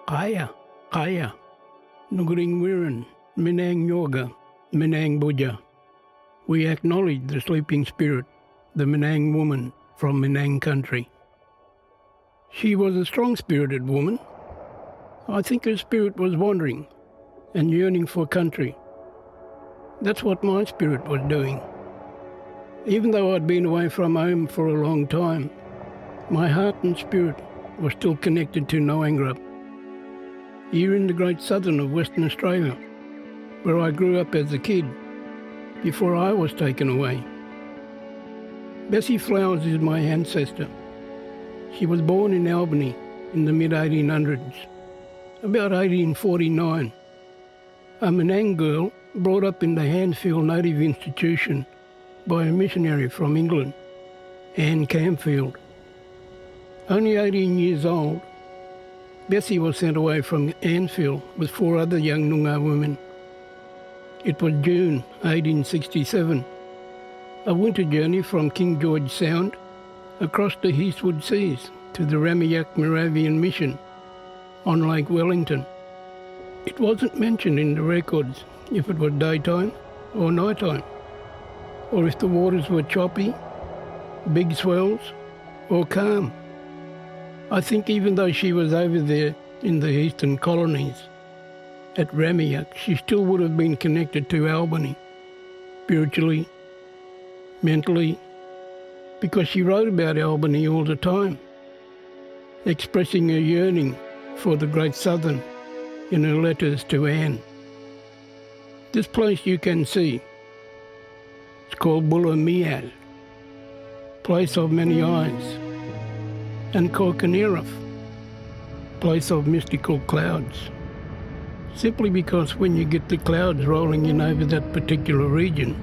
Kaya, Kaya, Nuguring Wiran, Minang Yoga, Minang Buja. We acknowledge the sleeping spirit, the Minang woman from Minang country. She was a strong-spirited woman. I think her spirit was wandering and yearning for country. That's what my spirit was doing. Even though I'd been away from home for a long time, my heart and spirit were still connected to Noangrap, here in the great southern of Western Australia, where I grew up as a kid before I was taken away. Bessie Flowers is my ancestor. She was born in Albany in the mid-1800s, about 1849. A Menang girl brought up in the Hansfield Native Institution by a missionary from England, Anne Camfield. Only 18 years old, Bessie was sent away from Hansfield with 4 other young Noongar women. It was June 1867, a winter journey from King George Sound across the Eastwood Seas to the Ramayak Moravian Mission on Lake Wellington. It wasn't mentioned in the records if it was daytime or nighttime, or if the waters were choppy, big swells, or calm. I think even though she was over there in the eastern colonies, at Ramayak, she still would have been connected to Albany, spiritually, mentally, because she wrote about Albany all the time, expressing her yearning for the Great Southern in her letters to Anne. This place you can see. It's called Bulamial, place of many eyes, and Korkaniraf, place of mystical clouds. Simply because when you get the clouds rolling in over that particular region,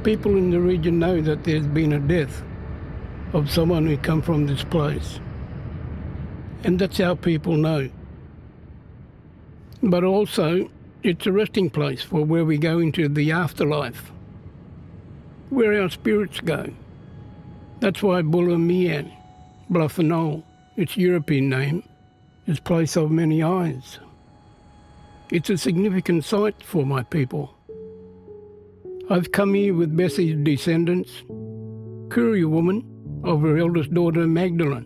people in the region know that there's been a death of someone who come from this place. And that's how people know. But also, it's a resting place for where we go into the afterlife, where our spirits go. That's why Bulamian, Bluffanol, its European name, is place of many eyes. It's a significant site for my people. I've come here with Bessie's descendants, Koori woman of her eldest daughter Magdalene.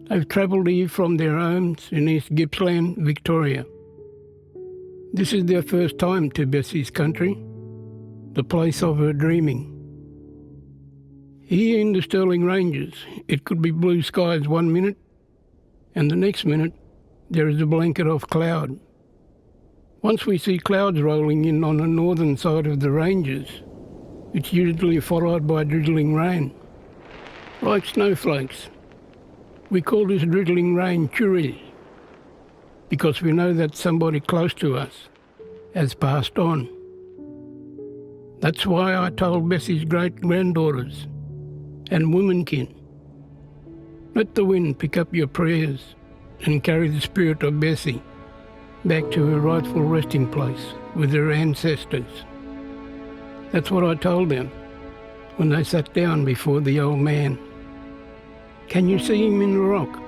They've travelled here from their homes in East Gippsland, Victoria. This is their first time to Bessie's country, the place of her dreaming. Here in the Stirling Ranges, it could be blue skies 1 minute, and the next minute there is a blanket of cloud. Once we see clouds rolling in on the northern side of the ranges, it's usually followed by drizzling rain, like snowflakes. We call this drizzling rain churi, because we know that somebody close to us has passed on. That's why I told Bessie's great-granddaughters and womankin, let the wind pick up your prayers and carry the spirit of Bessie back to her rightful resting place with her ancestors. That's what I told them when they sat down before the old man. Can you see him in the rock,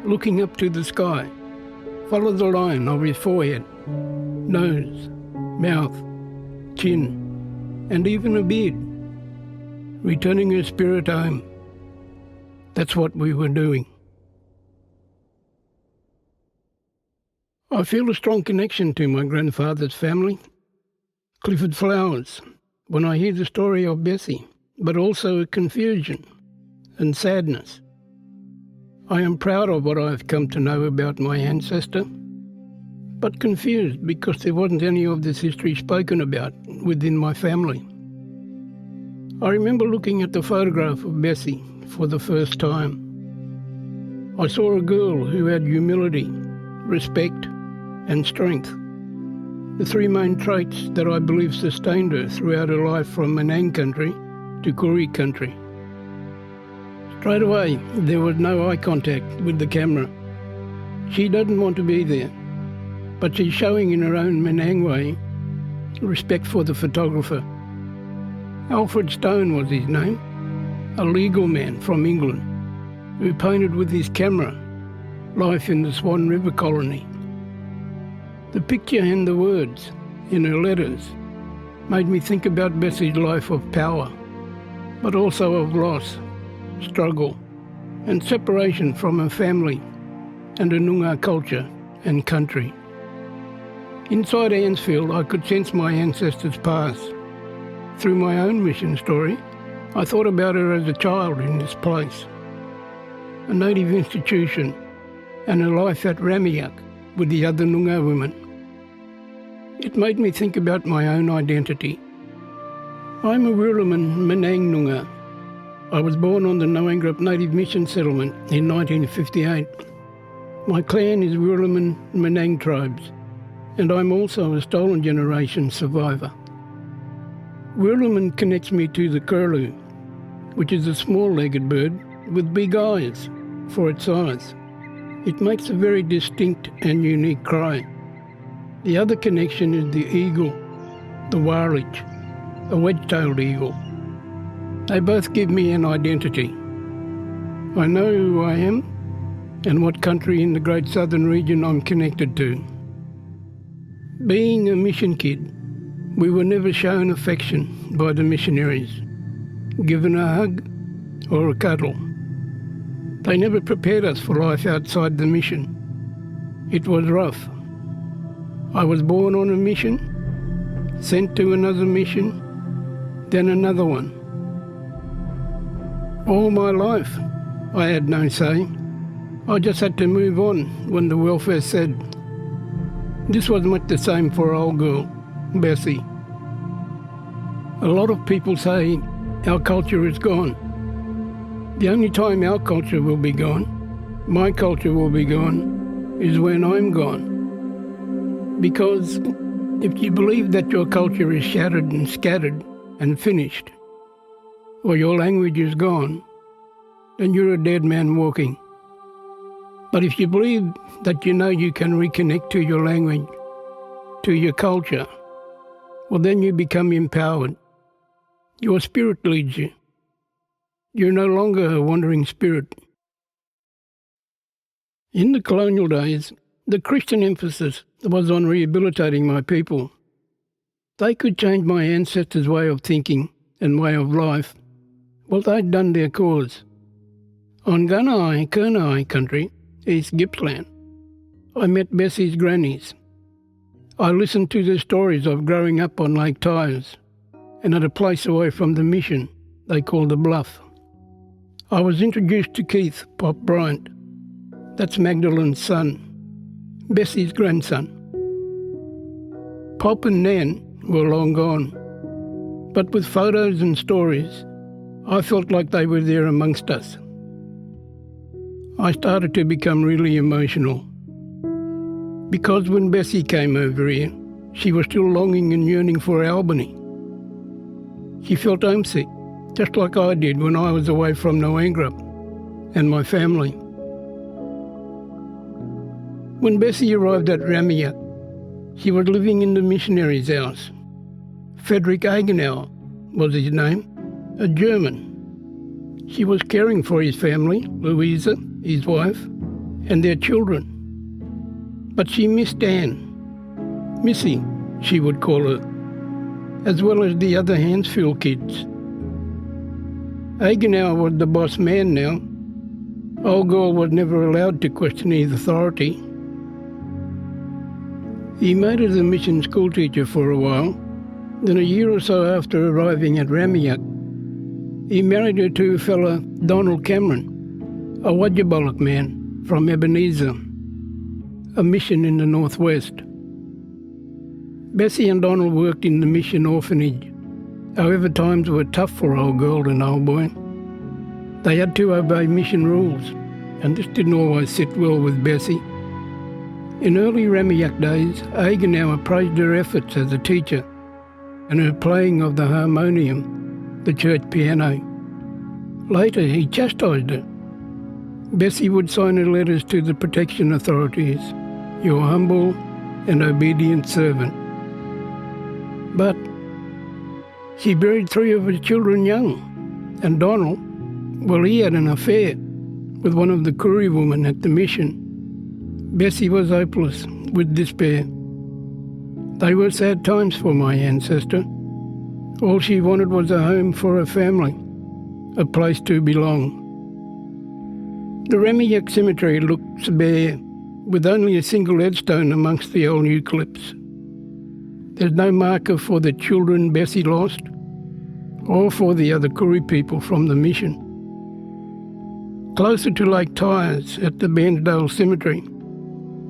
looking up to the sky? Follow the line of his forehead, nose, mouth, chin, and even a beard, returning her spirit home. That's what we were doing. I feel a strong connection to my grandfather's family, Clifford Flowers, when I hear the story of Bessie, but also a confusion and sadness. I am proud of what I have come to know about my ancestor, but confused because there wasn't any of this history spoken about within my family. I remember looking at the photograph of Bessie for the first time. I saw a girl who had humility, respect, and strength, the 3 main traits that I believe sustained her throughout her life from Menang country to Koori country. Straight away, there was no eye contact with the camera. She doesn't want to be there, but she's showing in her own Menang way respect for the photographer. Alfred Stone was his name, a legal man from England who painted with his camera life in the Swan River colony. The picture and the words in her letters made me think about Bessie's life of power, but also of loss, struggle, and separation from her family and her Noongar culture and country. Inside Ansfield, I could sense my ancestors' past. Through my own mission story, I thought about her as a child in this place, a native institution, and her life at Ramiak with the other Noongar women. It made me think about my own identity. I'm a Wirraman Menang Noongar. I was born on the Noangrap Native Mission Settlement in 1958. My clan is Wirraman Menang tribes, and I'm also a stolen generation survivor. Wirraman connects me to the curlew, which is a small-legged bird with big eyes for its size. It makes a very distinct and unique cry. The other connection is the eagle, the warlich, a wedge-tailed eagle. They both give me an identity. I know who I am and what country in the Great Southern region I'm connected to. Being a mission kid, we were never shown affection by the missionaries, given a hug or a cuddle. They never prepared us for life outside the mission. It was rough. I was born on a mission, sent to another mission, then another one. All my life, I had no say. I just had to move on when the welfare said. This was much the same for our old girl, Bessie. A lot of people say our culture is gone. The only time our culture will be gone, my culture will be gone, is when I'm gone. Because if you believe that your culture is shattered and scattered and finished, or your language is gone, then you're a dead man walking. But if you believe that you know you can reconnect to your language, to your culture, well, then you become empowered. Your spirit leads you. You're no longer a wandering spirit. In the colonial days, the Christian emphasis was on rehabilitating my people. They could change my ancestors' way of thinking and way of life. Well, they'd done their cause. On Gunai, Kurnai country, East Gippsland, I met Bessie's grannies. I listened to their stories of growing up on Lake Tyers and at a place away from the mission they called the Bluff. I was introduced to Keith Pop Bryant. That's Magdalene's son, Bessie's grandson. Pop and Nan were long gone, but with photos and stories, I felt like they were there amongst us. I started to become really emotional. Because when Bessie came over here, she was still longing and yearning for Albany. She felt homesick, just like I did when I was away from Noangrap and my family. When Bessie arrived at Ramiak, she was living in the missionary's house. Frederick Eigenauer was his name, a German. She was caring for his family, Louisa, his wife, and their children. But she missed Anne, Missy, she would call her, as well as the other Hansfield kids. Eigenauer was the boss man now. Old girl was never allowed to question his authority. He made her the mission school teacher for a while. Then a year or so after arriving at Ramiak, he married her to a fella, Donald Cameron, a Wadjabaluk man from Ebenezer, a mission in the northwest. Bessie and Donald worked in the mission orphanage. However, times were tough for old girl and old boy. They had to obey mission rules, and this didn't always sit well with Bessie. In early Ramiak days, Eigenauer praised her efforts as a teacher and her playing of the harmonium, the church piano. Later, he chastised her. Bessie would sign her letters to the protection authorities, your humble and obedient servant. But she buried 3 of her children young, and Donald, well, he had an affair with one of the Koori women at the mission, Bessie was hopeless with despair. They were sad times for my ancestor. All she wanted was a home for her family, a place to belong. The Remiyak cemetery looks bare, with only a single headstone amongst the old eucalypts. There's no marker for the children Bessie lost, or for the other Koori people from the mission. Closer to Lake Tyers at the Bairnsdale Cemetery,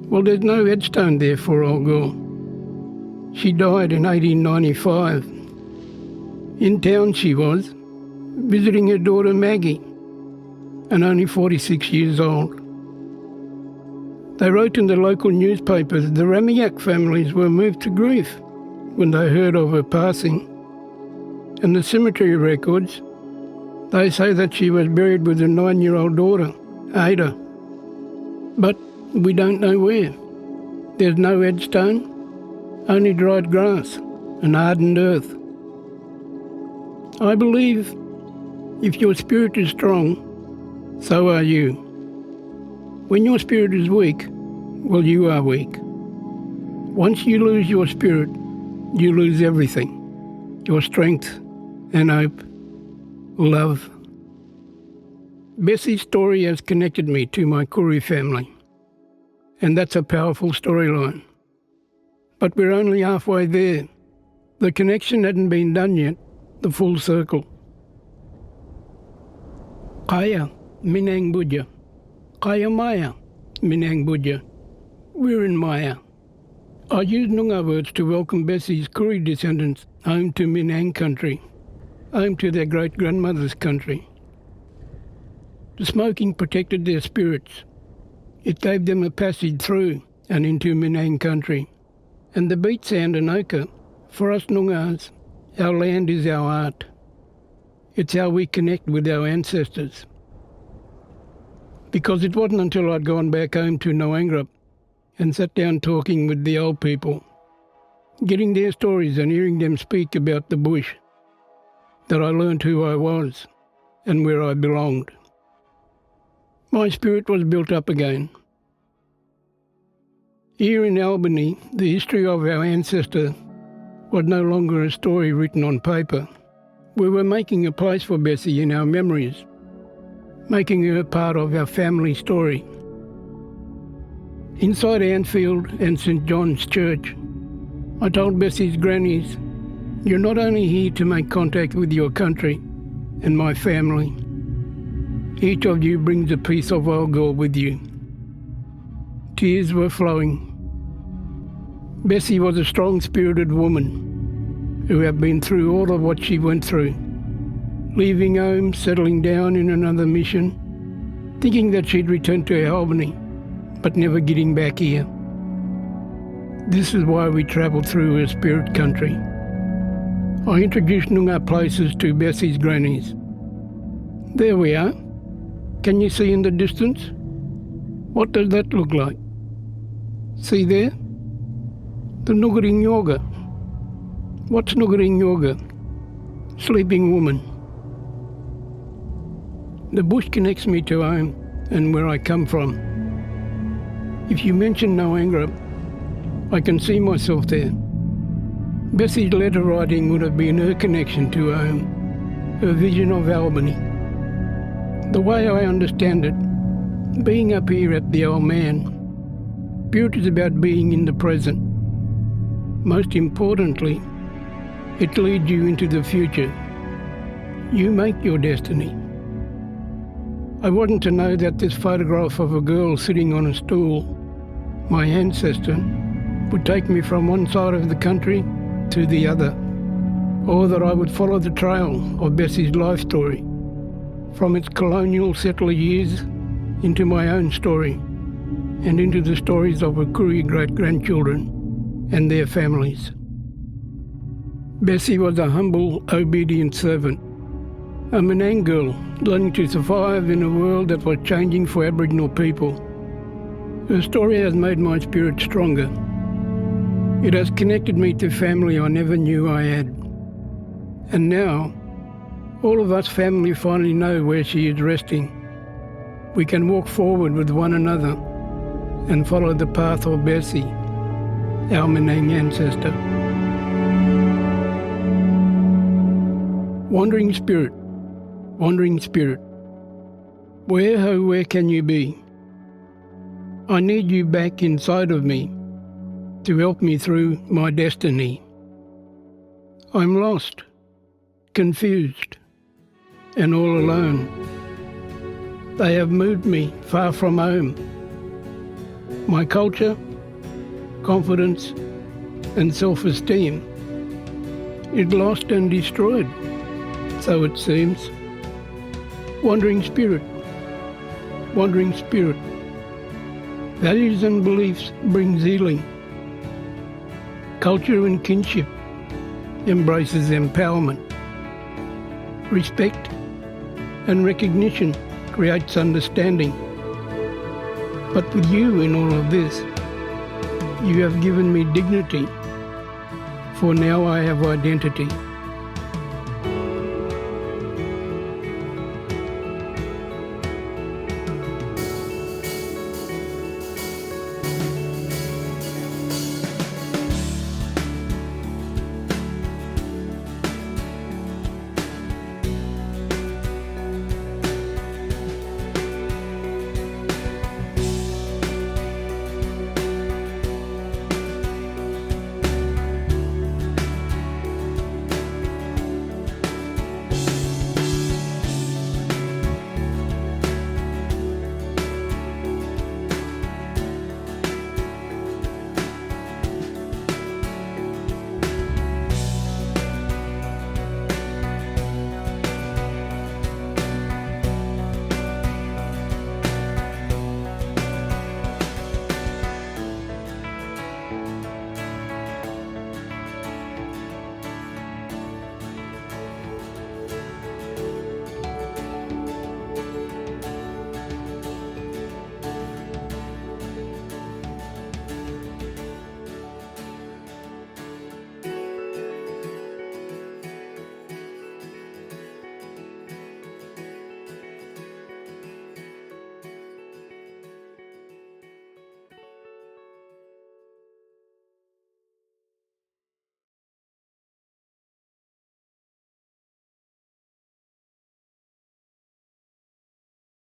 well, there's no headstone there for old girl. She died in 1895. In town she was, visiting her daughter Maggie, and only 46 years old. They wrote in the local newspapers the Remiyak families were moved to grief when they heard of her passing. And the cemetery records, they say that she was buried with her 9-year-old daughter, Ada. But we don't know where. There's no headstone, only dried grass and hardened earth. I believe if your spirit is strong, so are you. When your spirit is weak, well, you are weak. Once you lose your spirit, you lose everything. Your strength and hope, love. Bessie's story has connected me to my Koori family, and that's a powerful storyline. But we're only halfway there. The connection hadn't been done yet, the full circle. Kaya, Minang Budja. Kaya Maya, Minang Budja. We're in Maya. I use Noongar words to welcome Bessie's Koori descendants home to Minang country, home to their great-grandmother's country. The smoking protected their spirits. It gave them a passage through and into Minang country. And the beat sound and ochre, for us Noongars, our land is our art. It's how we connect with our ancestors. Because it wasn't until I'd gone back home to Noangrap and sat down talking with the old people, getting their stories and hearing them speak about the bush, that I learned who I was and where I belonged. My spirit was built up again. Here in Albany, the history of our ancestor was no longer a story written on paper. We were making a place for Bessie in our memories, making her part of our family story. Inside Anfield and St John's Church, I told Bessie's grannies, "You're not only here to make contact with your country and my family. Each of you brings a piece of old girl with you." Tears were flowing. Bessie was a strong-spirited woman who had been through all of what she went through, leaving home, settling down in another mission, thinking that she'd return to Albany, but never getting back here. This is why we travelled through her spirit country. I introduced Noongar places to Bessie's grannies. There we are. Can you see in the distance? What does that look like? See there? The Nugaring Yoga. What's Nugaring Yoga? Sleeping woman. The bush connects me to home and where I come from. If you mention Noangrap, I can see myself there. Bessie's letter writing would have been her connection to home, her vision of Albany. The way I understand it, being up here at the Old Man, spirit is about being in the present. Most importantly, it leads you into the future. You make your destiny. I wasn't to know that this photograph of a girl sitting on a stool, my ancestor, would take me from one side of the country to the other, or that I would follow the trail of Bessie's life story, from its colonial settler years into my own story, and into the stories of her Koori great-grandchildren and their families. Bessie was a humble, obedient servant, a Minang girl learning to survive in a world that was changing for Aboriginal people. Her story has made my spirit stronger. It has connected me to family I never knew I had. And now, all of us family finally know where she is resting. We can walk forward with one another and follow the path of Bessie, our Menang ancestor. Wandering spirit, where, oh, where can you be? I need you back inside of me to help me through my destiny. I'm lost, confused, and all alone. They have moved me far from home. My culture, confidence, and self-esteem is lost and destroyed, so it seems. Wandering spirit, values and beliefs bring healing. Culture and kinship embraces empowerment. Respect and recognition creates understanding. But with you in all of this, you have given me dignity, for now I have identity.